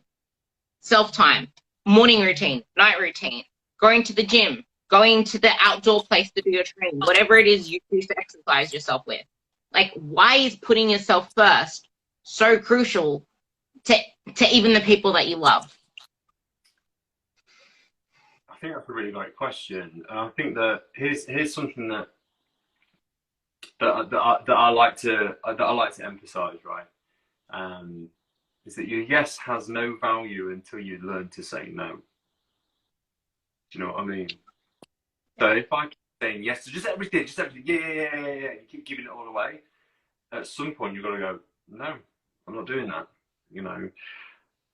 self-time, morning routine, night routine, going to the gym, going to the outdoor place to do your training, whatever it is you choose to exercise yourself with. Like, why is putting yourself first so crucial to even the people that you love?
I think that's a really great question. And I think that here's something that I like to emphasize, right? Is that your yes has no value until you learn to say no. Do you know what I mean? So if I keep saying yes to just everything, yeah, you keep giving it all away, at some point you've got to go, no, I'm not doing that. You know,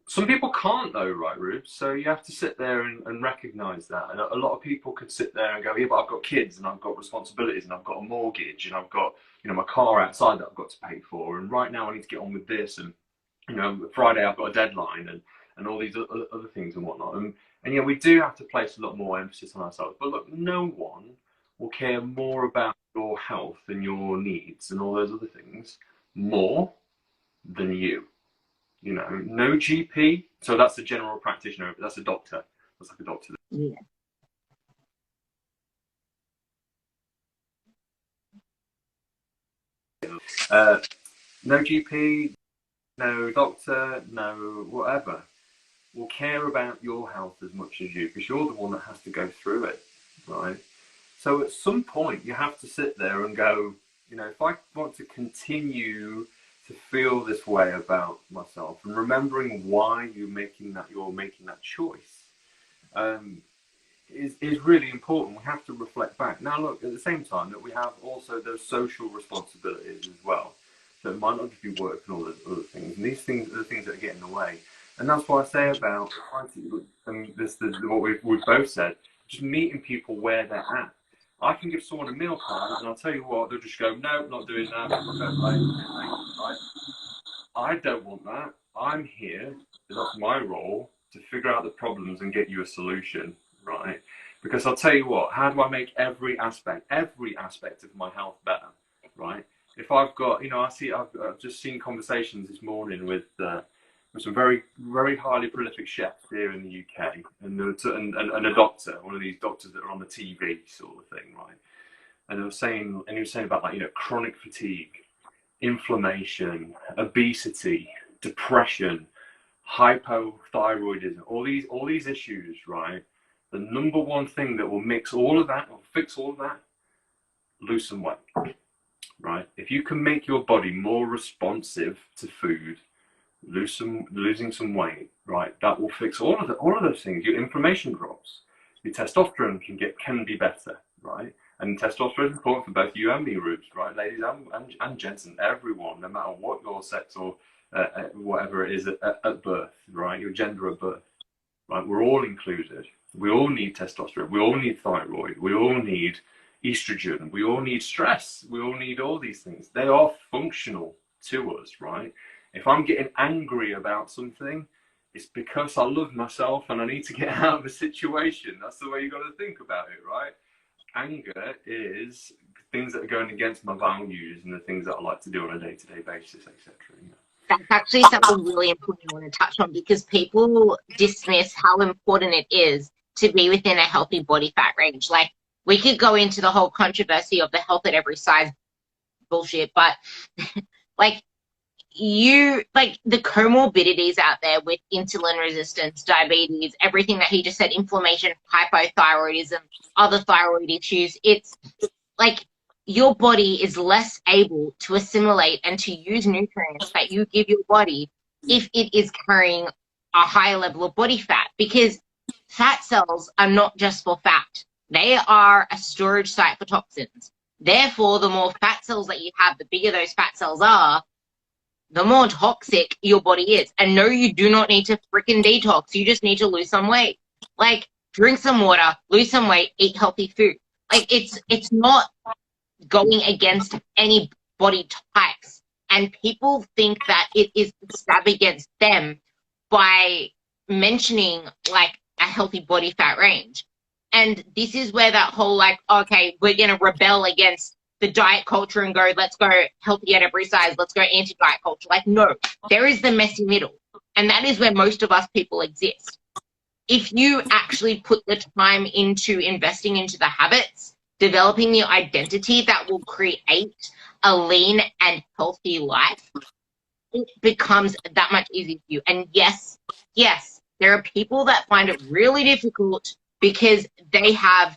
some people can't though, right, Rube? So you have to sit there and recognize that. And a lot of people could sit there and go, yeah, but I've got kids and I've got responsibilities and I've got a mortgage and I've got, you know, my car outside that I've got to pay for. And right now I need to get on with this. And, you know, Friday I've got a deadline and all these other things and whatnot. And yeah, we do have to place a lot more emphasis on ourselves. But look, no one will care more about your health and your needs and all those other things more than you. You know, no GP. So that's a general practitioner, but that's a doctor. That's like a doctor.
Yeah.
No GP, no doctor, no whatever will care about your health as much as you, because you're the one that has to go through it, right? So at some point you have to sit there and go, you know, if I want to continue to feel this way about myself, and remembering why you're making that choice is really important. We have to reflect back. Now look, at the same time that we have also those social responsibilities as well. So it might not just be work and all those other things. And these things are the things that get in the way. And that's why I say about, and this is what we've both said, just meeting people where they're at. I can give someone a meal plan, and I'll tell you what, they'll just go, no, not doing that. I don't want that. I'm here, that's my role, to figure out the problems and get you a solution, right? Because I'll tell you what, how do I make every aspect of my health better, right? If I've got, I've just seen conversations this morning with some very, very highly prolific chefs here in the UK, and a doctor, one of these doctors that are on the TV sort of thing, right? And he was saying about, like, chronic fatigue, inflammation, obesity, depression, hypothyroidism, all these issues, right? The number one thing that will fix all of that, lose some weight, right? If you can make your body more responsive to food, losing some weight, right? That will fix all of those things. Your inflammation drops, your testosterone can be better, right? And testosterone is important for both you and me, Rubes, right? Ladies and gents, and everyone, no matter what your sex or whatever it is at birth, right? Your gender at birth, right? We're all included. We all need testosterone. We all need thyroid. We all need estrogen. We all need stress. We all need all these things. They are functional to us, right? If I'm getting angry about something, it's because I love myself and I need to get out of a situation. That's the way you got to think about it, right? Anger is things that are going against my values and the things that I like to do on a day-to-day basis, etc.
That's actually something really important I want to touch on, because people dismiss how important it is to be within a healthy body fat range. Like, we could go into the whole controversy of the health at every size bullshit, but like, the comorbidities out there with insulin resistance, diabetes, everything that he just said, inflammation, hypothyroidism, other thyroid issues, it's like your body is less able to assimilate and to use nutrients that you give your body if it is carrying a higher level of body fat, because fat cells are not just for fat. They are a storage site for toxins. Therefore, the more fat cells that you have, the bigger those fat cells are, the more toxic your body is. And no, you do not need to freaking detox. You just need to lose some weight. Like, drink some water, lose some weight, eat healthy food. Like, it's not going against any body types. And people think that it is a stab against them by mentioning, like, a healthy body fat range. And this is where that whole, like, okay, we're going to rebel against the diet culture and go, let's go healthy at every size, let's go anti-diet culture. Like, no, there is the messy middle. And that is where most of us people exist. If you actually put the time into investing into the habits, developing the identity that will create a lean and healthy life, it becomes that much easier for you. And yes, there are people that find it really difficult because they have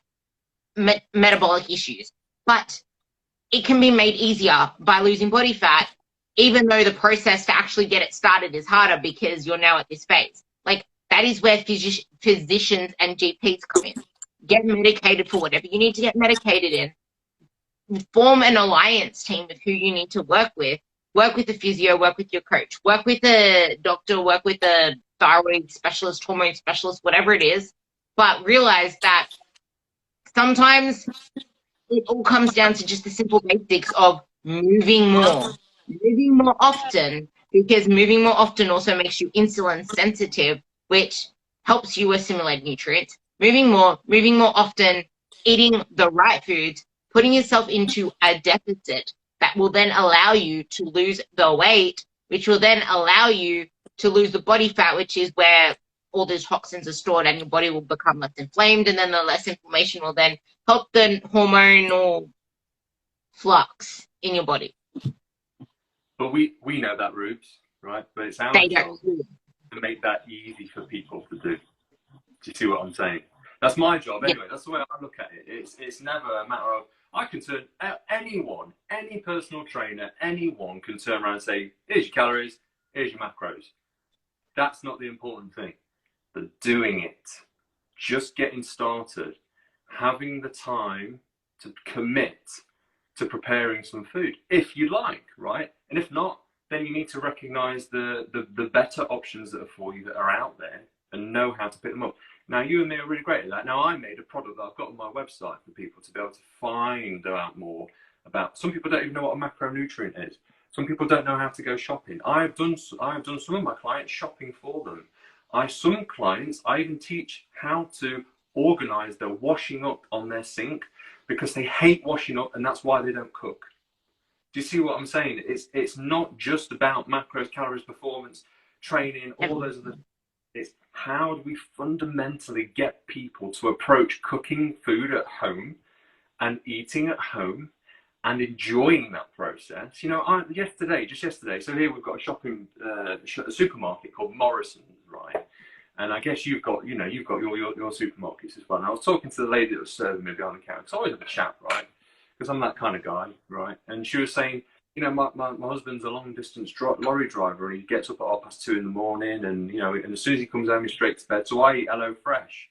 metabolic issues. But it can be made easier by losing body fat, even though the process to actually get it started is harder because you're now at this phase. Like, that is where physicians and GPs come in. Get medicated for whatever you need to get medicated in. Form an alliance team of who you need to work with. Work with a physio, work with your coach, work with a doctor, work with a thyroid specialist, hormone specialist, whatever it is. But realize that sometimes it all comes down to just the simple basics of moving more often, because moving more often also makes you insulin sensitive, which helps you assimilate nutrients. Moving more often, eating the right foods, putting yourself into a deficit that will then allow you to lose the weight, which will then allow you to lose the body fat, which is where all those toxins are stored, and your body will become less inflamed, and then the less inflammation will then help the hormonal flux in your body.
But we know that, Rubes, right? But it's our job to make that easy for people to do. Do you see what I'm saying? That's my job anyway. That's the way I look at it. It's never a matter of, I can turn anyone, any personal trainer, anyone can turn around and say, here's your calories, here's your macros. That's not the important thing. But doing it, just getting started, having the time to commit to preparing some food, if you like, right? And if not, then you need to recognize the better options that are for you that are out there and know how to pick them up. Now, you and me are really great at that. Now, I made a product that I've got on my website for people to be able to find out more about. Some people don't even know what a macronutrient is. Some people don't know how to go shopping. I've done some of my clients shopping for them. Some clients, I even teach how to organize their washing up on their sink, because they hate washing up, and that's why they don't cook. Do you see what I'm saying? It's not just about macros, calories, performance, training, all those other. It's how do we fundamentally get people to approach cooking food at home and eating at home and enjoying that process. You know, just yesterday, so here we've got a supermarket called Morrison's, right? And I guess you've got your supermarkets as well. And I was talking to the lady that was serving me behind the counter, because I always have a chat, right? Because I'm that kind of guy, right? And she was saying, you know, my husband's a long distance lorry driver, and he gets up at 2:30 in the morning, and you know, and as soon as he comes home, he's straight to bed. So I eat Hello Fresh.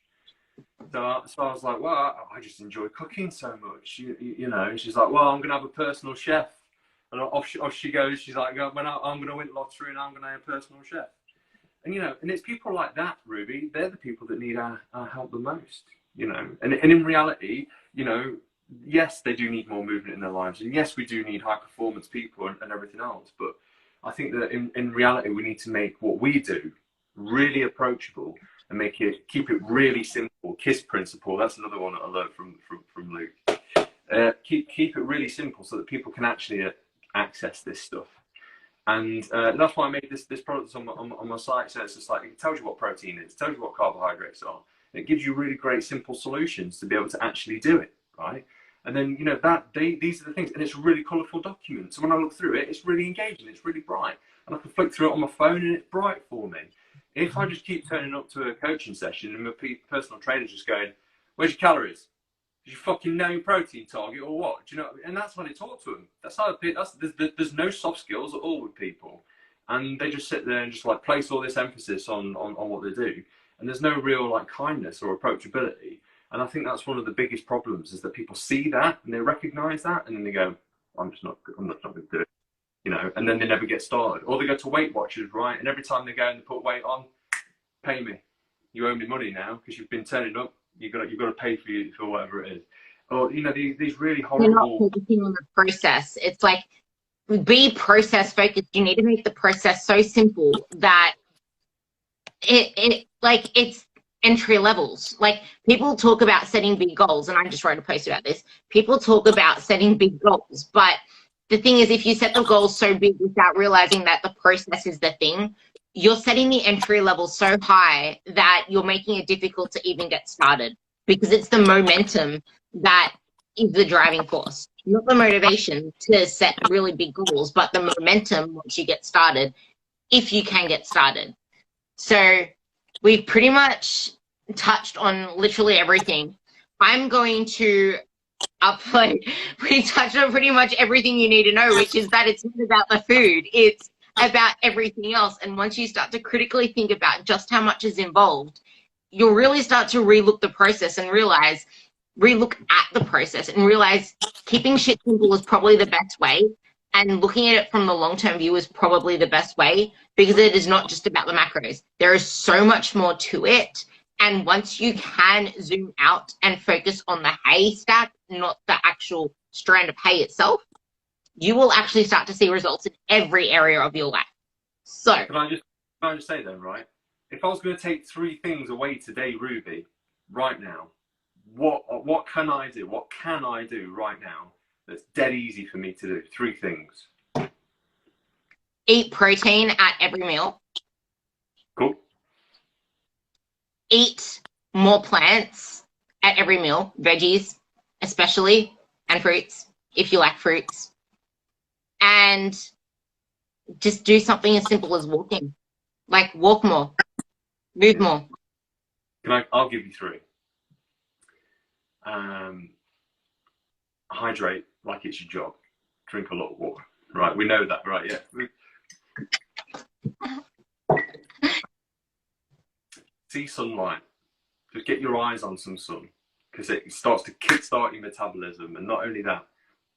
So I was like, well, I just enjoy cooking so much, you know. And she's like, well, I'm gonna have a personal chef, and off she goes. She's like, I'm gonna win the lottery, and I'm gonna have a personal chef. And you know, and it's people like that, Ruby. They're the people that need our help the most, you know. And in reality, you know, yes, they do need more movement in their lives, and yes, we do need high performance people and everything else. But I think that in reality, we need to make what we do really approachable and keep it really simple. KISS principle, that's another one that I learned from Luke. Keep it really simple so that people can actually access this stuff. And that's why I made this product on my site. So it's just like, it tells you what protein is, it tells you what carbohydrates are, and it gives you really great simple solutions to be able to actually do it, right? And then, you know, these are the things, and it's a really colourful document. So when I look through it, it's really engaging, it's really bright, and I can flick through it on my phone and it's bright for me. If I just keep turning up to a coaching session and my personal trainer's just going, where's your calories? Do you fucking know your protein target or what? Do you know? And that's how they talk to them. That's how there's no soft skills at all with people, and they just sit there and just like place all this emphasis on what they do, and there's no real like kindness or approachability. And I think that's one of the biggest problems, is that people see that and they recognise that, and then they go, I'm not going to do it, you know. And then they never get started, or they go to Weight Watchers, right? And every time they go and they put weight on, pay me, you owe me money now because you've been turning up. You've got to pay for whatever it is. Or, you know, these really horrible.
You're not focusing on the process. It's like, be process focused. You need to make the process so simple that it's entry levels. Like, people talk about setting big goals, and I just wrote a post about this. People talk about setting big goals, but the thing is, if you set the goals so big without realizing that the process is the thing, you're setting the entry level so high that you're making it difficult to even get started, because it's the momentum that is the driving force, not the motivation to set really big goals, but the momentum once you get started, if you can get started. So we've pretty much touched on literally everything. I'm going to upload. We touched on pretty much everything you need to know, which is that it's not about the food. It's about everything else. And once you start to critically think about just how much is involved, you'll really start to relook the process and relook at the process and realize keeping shit simple is probably the best way, and looking at it from the long-term view is probably the best way, because it is not just about the macros. There is so much more to it. And once you can zoom out and focus on the haystack, not the actual strand of hay itself, you will actually start to see results in every area of your life. So
Can I just say then, right? If I was going to take 3 things away today, Ruby, right now, what can I do? What can I do right now that's dead easy for me to do? 3 things.
Eat protein at every meal.
Cool.
Eat more plants at every meal, veggies especially, and fruits if you like fruits. And just do something as simple as walking. Like, walk more, move more.
I'll give you 3. Hydrate like it's your job. Drink a lot of water. Right, we know that, right? Yeah. See sunlight. Just get your eyes on some sun, because it starts to kickstart your metabolism, and not only that,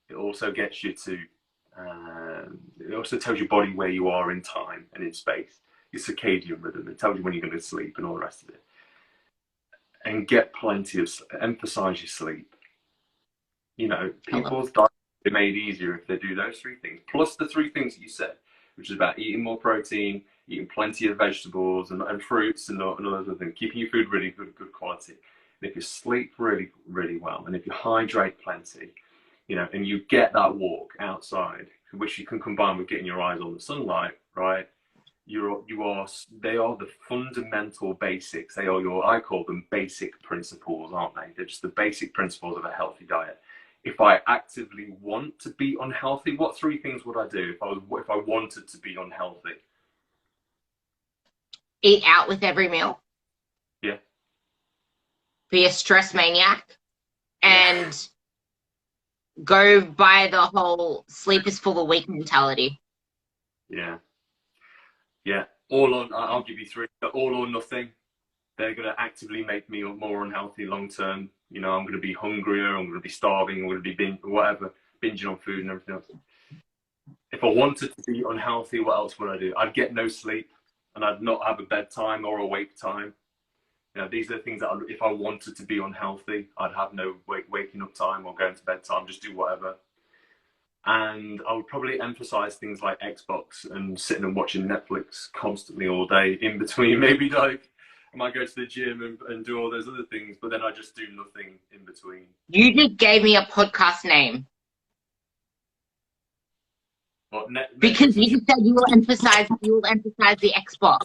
it also gets you to. It also tells your body where you are in time and in space. Your circadian rhythm. It tells you when you're going to sleep and all the rest of it. And get plenty of. Emphasize your sleep. You know, people's diet are made easier if they do those 3 things, plus the 3 things that you said, which is about eating more protein, eating plenty of vegetables and fruits and all those other things, keeping your food really good quality. And if you sleep really, really well, and if you hydrate plenty, you know, and you get that walk outside, which you can combine with getting your eyes on the sunlight, right? They are the fundamental basics. They are I call them basic principles, aren't they? They're just the basic principles of a healthy diet. If I actively want to be unhealthy, what 3 things would I do if I wanted to be unhealthy?
Eat out with every meal.
Yeah.
Be a stress maniac, and go by the whole sleep is for the weak mentality.
Yeah. I'll give you 3. All or nothing. They're going to actively make me more unhealthy long term. You know, I'm going to be hungrier, I'm going to be starving, I'm going to be binging on food and everything else. If I wanted to be unhealthy, what else would I do? I'd get no sleep, and I'd not have a bedtime or a wake time. You know, these are the things that if I wanted to be unhealthy, I'd have no waking up time or going to bed time, just do whatever. And I would probably emphasize things like Xbox and sitting and watching Netflix constantly all day in between. Maybe like I might go to the gym and do all those other things, but then I just do nothing in between.
You just gave me a podcast name.
What,
because you said you will emphasize the Xbox.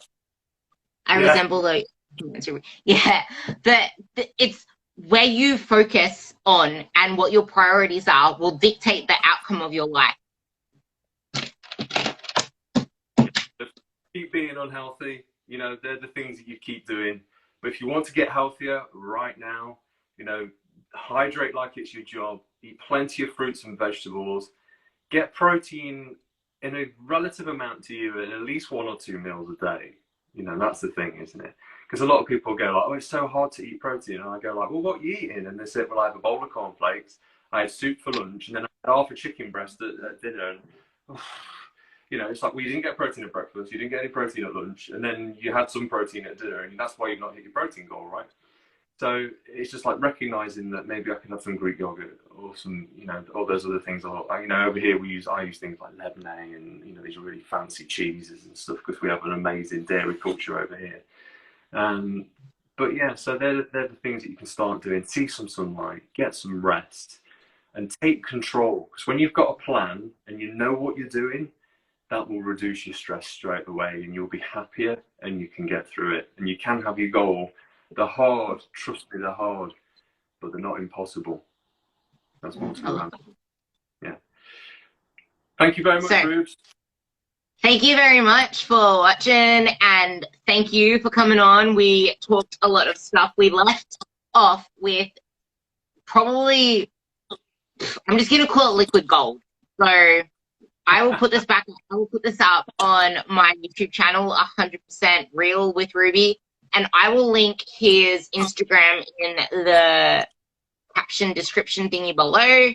I resemble the it's where you focus on and what your priorities are will dictate the outcome of your life.
Keep being unhealthy, you know, they're the things that you keep doing. But if you want to get healthier right now, you know, hydrate like it's your job, eat plenty of fruits and vegetables, get protein in a relative amount to you at least 1 or 2 meals a day. You know, that's the thing, isn't it? Because a lot of people go like, oh, it's so hard to eat protein. And I go like, well, what are you eating? And they say, well, I have a bowl of cornflakes, I had soup for lunch, and then I had half a chicken breast at dinner. And, you know, it's like, well, you didn't get protein at breakfast, you didn't get any protein at lunch, and then you had some protein at dinner, and that's why you've not hit your protein goal, right? So it's just like recognizing that maybe I can have some Greek yogurt or some, you know, all those other things. Or, you know, over here I use things like lemonade and, you know, these really fancy cheeses and stuff because we have an amazing dairy culture over here. But yeah, so they're the things that you can start doing. See some sunlight, get some rest, and take control. Because when you've got a plan and you know what you're doing, that will reduce your stress straight away, and you'll be happier, and you can get through it, and you can have your goal. They're hard, trust me, they're hard, but they're not impossible. That's one to remember. Yeah. Thank you very much, Rubes.
Thank you very much for watching, and thank you for coming on. We talked a lot of stuff. We left off with probably, I'm just going to call it liquid gold. So I will put this back, I will put this up on my YouTube channel, 100% Real with Ruby. And I will link his Instagram in the caption description thingy below.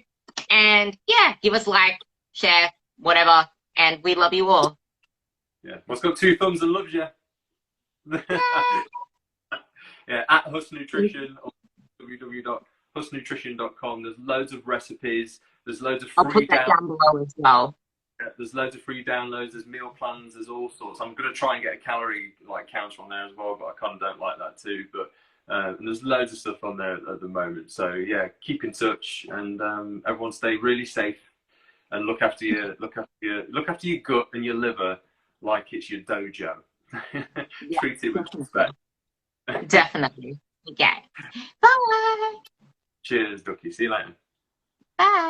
And yeah, give us a like, share, whatever. And we love you all.
Yeah, well, it's got 2 thumbs and loves you. Yeah, at Husk Nutrition or www.husknutrition.com. There's loads of recipes. There's loads of free
I'll put that down below as well.
Yeah, there's loads of free downloads, there's meal plans, there's all sorts. I'm going to try and get a calorie counter on there as well, but I kind of don't like that too. But and there's loads of stuff on there at the moment. So yeah, keep in touch, and everyone stay really safe and look after your gut and your liver like it's your dojo. Yeah, treat it with respect.
Definitely. Okay. Bye.
Cheers, Ducky. See you later.
Bye.